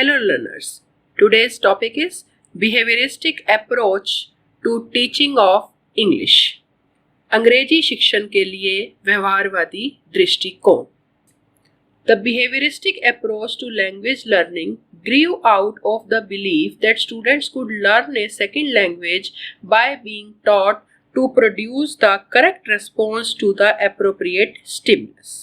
Hello learners, today's topic is behavioristic approach to teaching of English. अंग्रेजी शिक्षण के लिए व्यवहारवादी दृष्टिकोण. The behavioristic approach to language learning grew out of the belief that students could learn a second language by being taught to produce the correct response to the appropriate stimulus.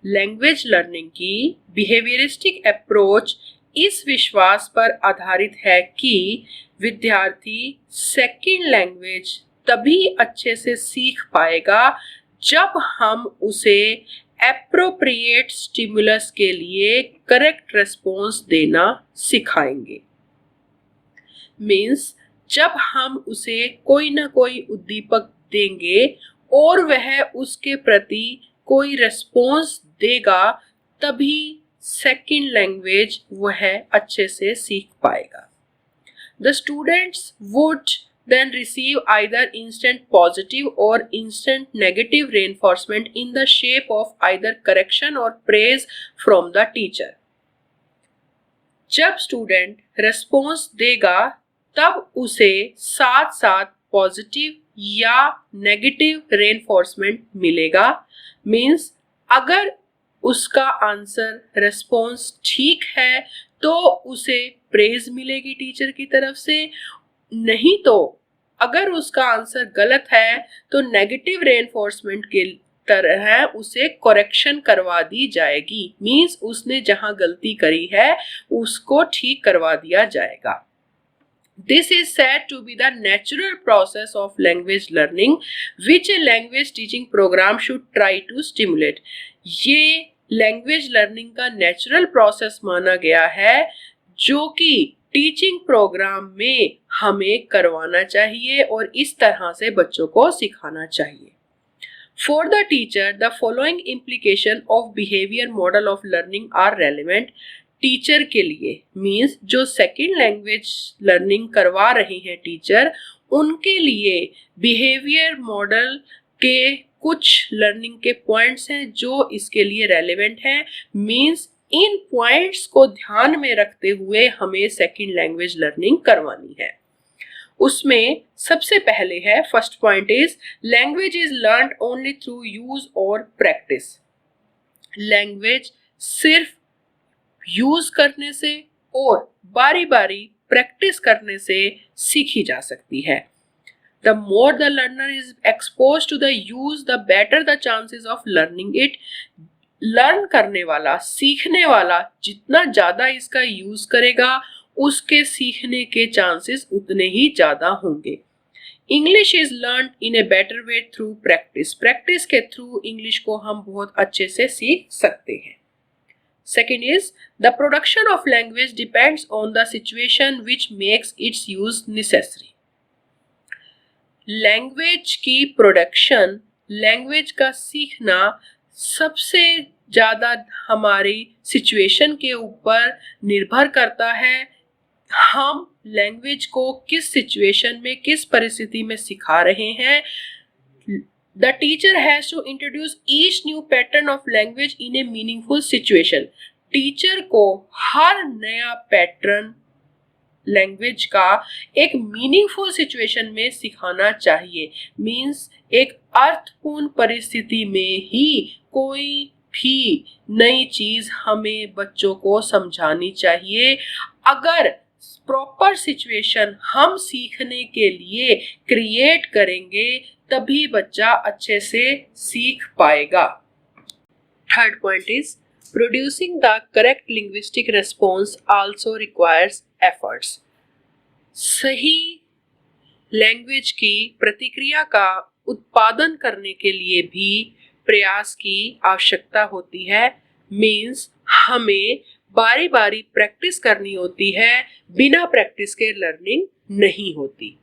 Language learning की behaviouristic approach इस विश्वास पर आधारित है कि विद्यार्थी second language तभी अच्छे से सीख पाएगा जब हम उसे एप्रोप्रिएट स्टिमुलस के लिए करेक्ट रिस्पॉन्स देना सिखाएंगे. मीन्स जब हम उसे कोई ना कोई उद्दीपक देंगे और वह उसके प्रति कोई रिस्पॉन्स देगा तभी सेकेंड लैंग्वेज वह अच्छे से सीख पाएगा. The students would then receive either instant positive or instant negative reinforcement in the shape of either correction or praise from the teacher. जब स्टूडेंट रिस्पॉन्स देगा तब उसे साथ साथ पॉजिटिव या नेगेटिव रेनफोर्समेंट मिलेगा. मीन्स अगर उसका आंसर रिस्पॉन्स ठीक है तो उसे प्रेज मिलेगी टीचर की तरफ से, नहीं तो अगर उसका आंसर गलत है तो नेगेटिव रेनफोर्समेंट के तरह उसे करेक्शन करवा दी जाएगी. मीन्स उसने जहां गलती करी है उसको ठीक करवा दिया जाएगा. This is said to be the natural process of language learning which a language teaching program should try to stimulate. ये लैंग्वेज लर्निंग का नेचुरल प्रोसेस माना गया है जो कि टीचिंग प्रोग्राम में हमें करवाना चाहिए और इस तरह से बच्चों को सिखाना चाहिए. For the teacher, the following implication of behavior model of learning are relevant. Teacher के लिए मीन्स जो सेकेंड लैंग्वेज लर्निंग करवा रहे हैं टीचर, उनके लिए बिहेवियर मॉडल के कुछ लर्निंग के पॉइंट्स हैं जो इसके लिए रेलेवेंट हैं. मीन्स इन पॉइंट्स को ध्यान में रखते हुए हमें सेकेंड लैंग्वेज लर्निंग करवानी है. उसमें सबसे पहले है first point is language is learned only through use और प्रैक्टिस. लैंग्वेज सिर्फ यूज करने से और बारी बारी प्रैक्टिस करने से सीखी जा सकती है. The more the learner is exposed to the use, the better the chances of learning it. Learn करने वाला, सीखने वाला जितना ज्यादा इसका यूज करेगा उसके सीखने के चांसेस उतने ही ज्यादा होंगे. English is learn in a better way through practice. Practice के थ्रू इंग्लिश को हम बहुत अच्छे से सीख सकते हैं. Second is the production of language depends on the situation which makes its use necessary. Language की प्रोडक्शन, लैंग्वेज का सीखना सबसे ज़्यादा हमारी सिचुएशन के ऊपर निर्भर करता है. हम लैंग्वेज को किस सिचुएशन में, किस परिस्थिति में सिखा रहे हैं. The teacher has to introduce each new pattern of language in a meaningful situation. Teacher को हर नया पैटर्न लैंग्वेज का एक मीनिंगफुल सिचुएशन में सिखाना चाहिए. मीन्स एक अर्थपूर्ण परिस्थिति में ही कोई भी नई चीज हमें बच्चों को समझानी चाहिए. अगर प्रॉपर सिचुएशन हम सीखने के लिए क्रिएट करेंगे तभी बच्चा अच्छे से सीख पाएगा. Third point is producing the correct linguistic response also requires efforts. सही लैंग्वेज की प्रतिक्रिया का उत्पादन करने के लिए भी प्रयास की आवश्यकता होती है. मीन्स हमें बारी बारी प्रैक्टिस करनी होती है. बिना प्रैक्टिस के लर्निंग नहीं होती.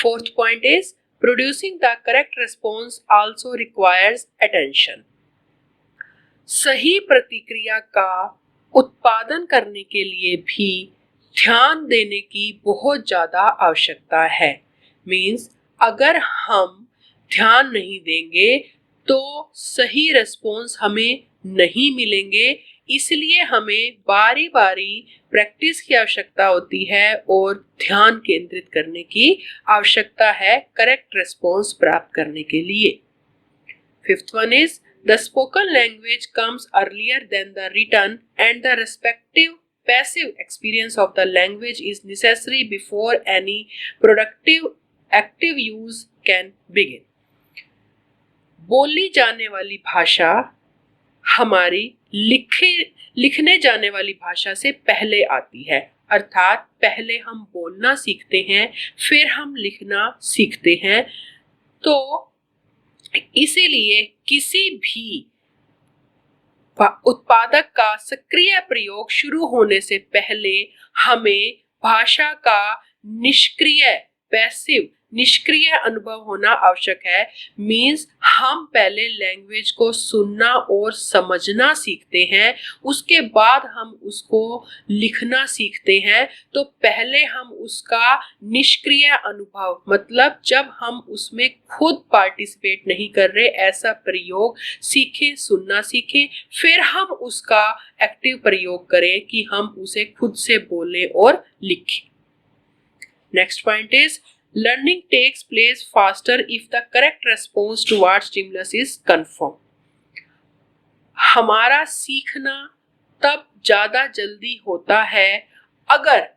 Fourth point is producing the correct response also requires attention. सही प्रतिक्रिया का उत्पादन करने के लिए भी ध्यान देने की बहुत ज़्यादा आवश्यकता है. मीन्स अगर हम ध्यान नहीं देंगे तो सही रिस्पॉन्स हमें नहीं मिलेंगे. इसलिए हमें बारी बारी प्रैक्टिस की आवश्यकता होती है और ध्यान केंद्रित करने की आवश्यकता है करेक्ट रिस्पॉन्स प्राप्त करने के लिए। Fifth one is the spoken language comes earlier than the written and the respective passive experience of the language is necessary before any productive active use can begin। बोली जाने वाली भाषा हमारी लिखने जाने वाली भाषा से पहले आती है, अर्थात पहले हम बोलना सीखते हैं फिर हम लिखना सीखते हैं। तो इसीलिए किसी भी उत्पादक का सक्रिय प्रयोग शुरू होने से पहले हमें भाषा का निष्क्रिय अनुभव होना आवश्यक है। मींस हम पहले लैंग्वेज को सुनना और समझना सीखते हैं, उसके बाद हम उसको लिखना सीखते हैं। तो पहले हम उसका निष्क्रिय अनुभव, मतलब जब हम उसमें खुद पार्टिसिपेट नहीं कर रहे, ऐसा प्रयोग सीखें, सुनना सीखें, फिर हम उसका एक्टिव प्रयोग करें कि हम उसे खुद से बोलें और लिखें। Next point is learning takes place faster if the correct response towards stimulus is confirmed। हमारा सीखना तब ज्यादा जल्दी होता है अगर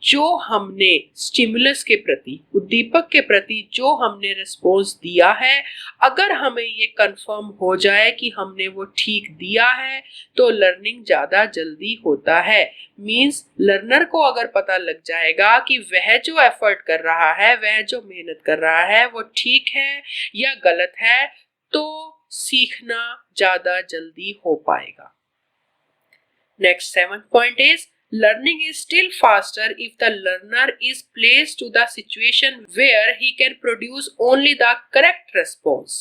जो हमने स्टिमुलस के प्रति, उद्दीपक के प्रति जो हमने रिस्पॉन्स दिया है, अगर हमें ये कंफर्म हो जाए कि हमने वो ठीक दिया है तो लर्निंग ज्यादा जल्दी होता है। मींस लर्नर को अगर पता लग जाएगा कि वह जो एफर्ट कर रहा है, वह जो मेहनत कर रहा है वो ठीक है या गलत है, तो सीखना ज्यादा जल्दी हो पाएगा। Next 7th point is learning is still faster if the learner is placed to the situation where he can produce only the correct response।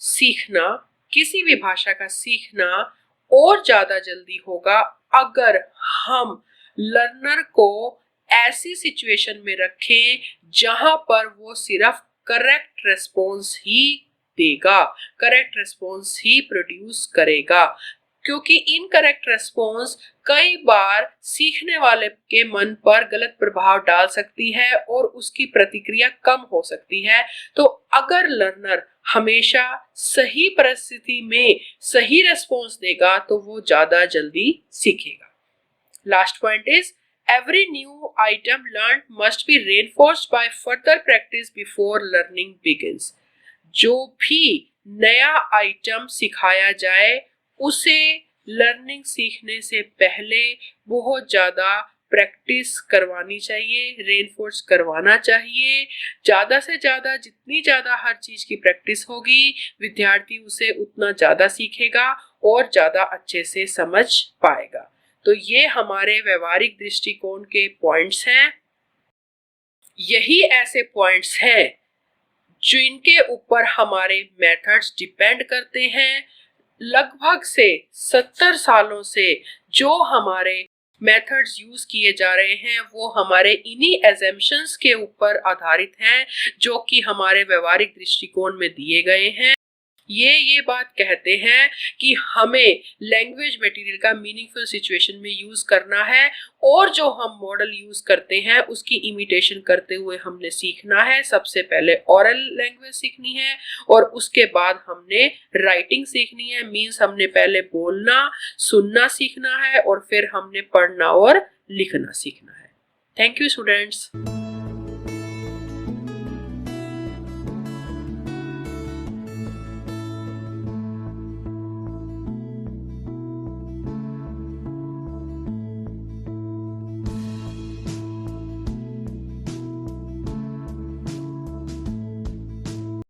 सीखना, किसी भी भाषा का सीखना और ज्यादा जल्दी होगा अगर हम लर्नर को ऐसी सिचुएशन में रखें जहां पर वो सिर्फ करेक्ट रिस्पॉन्स ही देगा, करेक्ट रिस्पॉन्स ही प्रोड्यूस करेगा। क्योंकि इनकरेक्ट रिस्पॉन्स कई बार सीखने वाले के मन पर गलत प्रभाव डाल सकती है और उसकी प्रतिक्रिया कम हो सकती है। तो अगर लर्नर हमेशा सही परिस्थिति में सही रिस्पॉन्स देगा तो वो ज्यादा जल्दी सीखेगा। Last point is every new item learned must be reinforced by further practice before learning begins। जो भी नया आइटम सिखाया जाए उसे लर्निंग सीखने से पहले बहुत ज्यादा प्रैक्टिस करवानी चाहिए, रेनफोर्स करवाना चाहिए। ज्यादा से ज्यादा, जितनी ज्यादा हर चीज की प्रैक्टिस होगी, विद्यार्थी उसे उतना ज्यादा सीखेगा और ज्यादा अच्छे से समझ पाएगा। तो ये हमारे व्यवहारिक दृष्टिकोण के पॉइंट्स हैं। यही ऐसे पॉइंट्स हैं जिनके ऊपर हमारे मेथड्स डिपेंड करते हैं। लगभग से 70 सालों से जो हमारे मेथड्स यूज किए जा रहे हैं वो हमारे इन्हीं एजम्पशंस के ऊपर आधारित हैं जो कि हमारे व्यवहारिक दृष्टिकोण में दिए गए हैं। ये बात कहते हैं कि हमें लैंग्वेज मटेरियल का मीनिंगफुल सिचुएशन में यूज करना है और जो हम मॉडल यूज करते हैं उसकी इमिटेशन करते हुए हमने सीखना है। सबसे पहले ओरल लैंग्वेज सीखनी है और उसके बाद हमने राइटिंग सीखनी है। मींस हमने पहले बोलना, सुनना सीखना है और फिर हमने पढ़ना और लिखना सीखना है। Thank you students.